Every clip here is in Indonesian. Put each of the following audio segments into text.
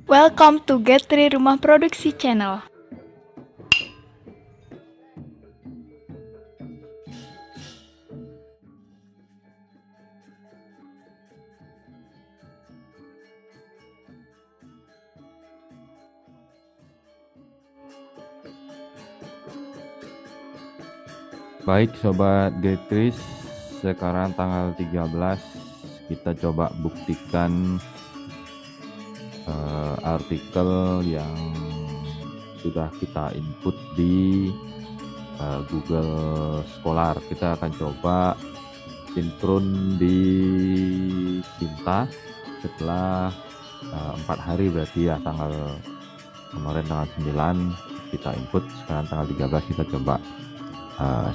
Welcome to Get3 Rumah Produksi Channel. Baik Sobat Getris, sekarang tanggal 13 kita coba buktikan artikel yang sudah kita input di Google Scholar. Kita akan coba sinkron di Sinta setelah 4 hari, berarti ya kemarin tanggal 9 kita input, sekarang tanggal 13 kita coba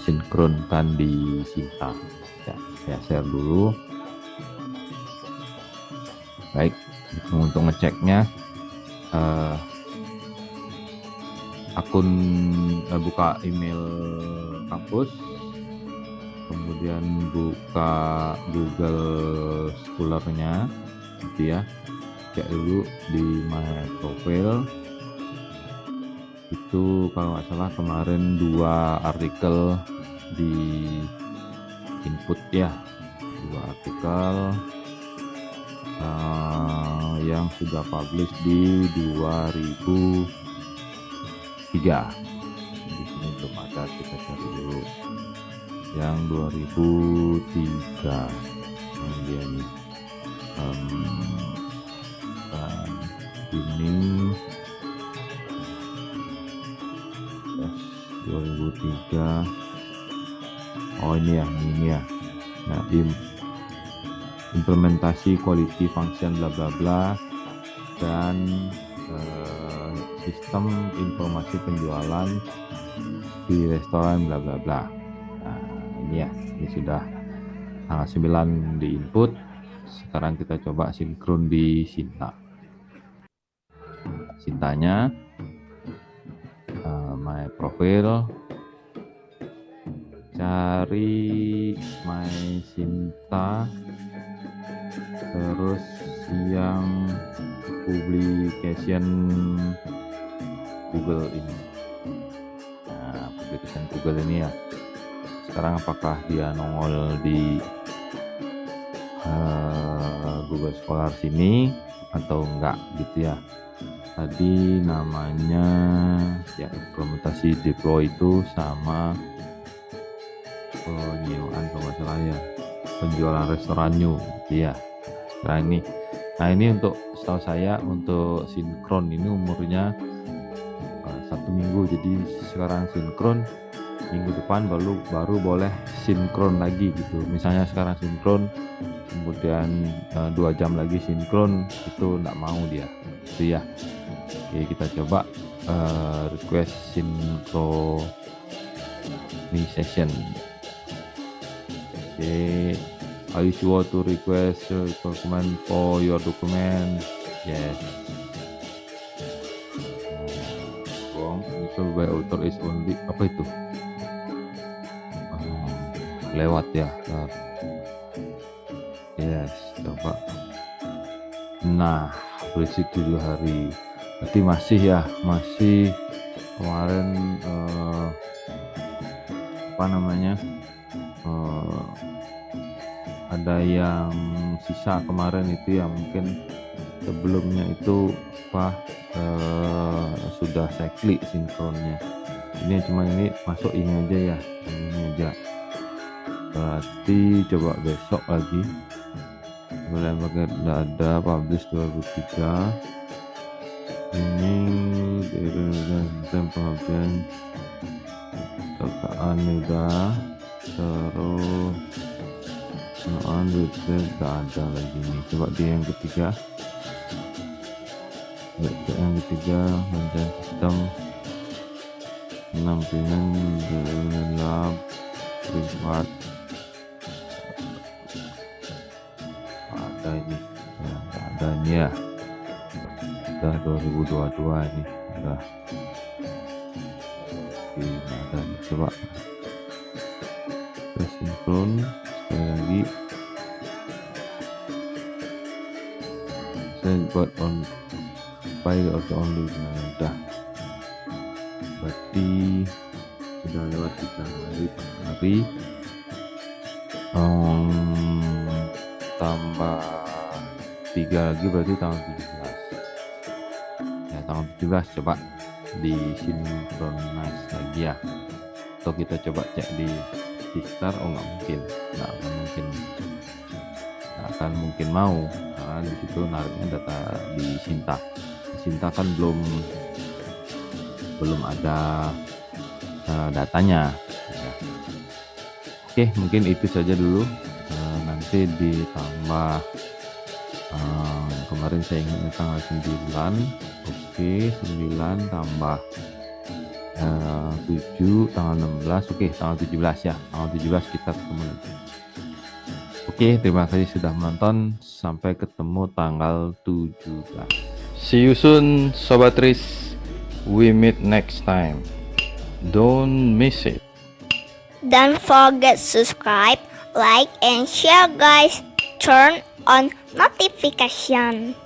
sinkronkan di Sinta. Ya, saya share dulu. Baik, untuk ngeceknya akun buka email kampus, kemudian buka Google Scholar-nya gitu ya. Cek dulu di my profile. Itu kalau nggak salah kemarin 2 artikel di input ya, 2 artikel yang sudah publish di 2003. Di sini belum ada, kita cari dulu yang 2003. Kemudian ini 2003. Oh ini ya. Nah, implementasi quality function bla bla bla dan sistem informasi penjualan di restoran bla bla bla. Nah, ini sudah tanggal 9 di input. Sekarang kita coba sinkron di Sinta. Sintanya my profile, cari my Sinta, terus yang publication Google ini. Nah, publication Google ini ya. Sekarang apakah dia nongol di Google Scholar sini atau enggak gitu ya. Tadi namanya ya implementasi deploy itu sama penyewaan kalau nggak salah ya, penjualan restoran new gitu ya. Nah ini untuk setahu saya untuk sinkron ini umurnya 1 minggu, jadi sekarang sinkron, minggu depan baru boleh sinkron lagi gitu. Misalnya sekarang sinkron, kemudian 2 jam lagi sinkron, itu nggak mau dia gitu ya. Oke, kita coba request synchronization. Oke, are you sure to request document for your document? Yes. Install by author is only, apa itu? Lewat ya. Yes, coba. Nah, berisi 7 hari. Berarti masih kemarin ada yang sisa kemarin itu ya, mungkin sebelumnya itu sudah saya klik sinkronnya. Ini masuk ini aja ya, ini aja. Berarti coba besok lagi. Kemudian pakai ada publish 2003. Ini dan pengabdian kekaan udah, terus tidak ada lagi nih. Coba di yang ketiga, bagian sistem penampilan lab privat ada ini ya, ada ini ya, udah 2022 ini udah ada nih. Coba sinkron sekali lagi, saya buat on buy order only. Nah udah, berarti sudah lewat 3 hari. Tambah 3 lagi berarti tanggal 17 ya. Tanggal 17 coba di synchronize lagi ya, atau kita coba cek di Sistar. Oh nggak mungkin, nggak akan mungkin mau, karena di situ nariknya data di Sinta kan belum ada datanya ya. Oke, mungkin itu saja dulu. Nanti ditambah kemarin saya ingatnya tanggal 9. Oke, 9 tambah 7 tanggal 16. Oke, tanggal 17 ya. Tanggal 17 kita ketemu lagi. Oke, terima kasih sudah menonton. Sampai ketemu tanggal 17. See you soon, Sobat Riz. We meet next time. Don't miss it. Don't forget subscribe, like, and share guys. Turn on notification.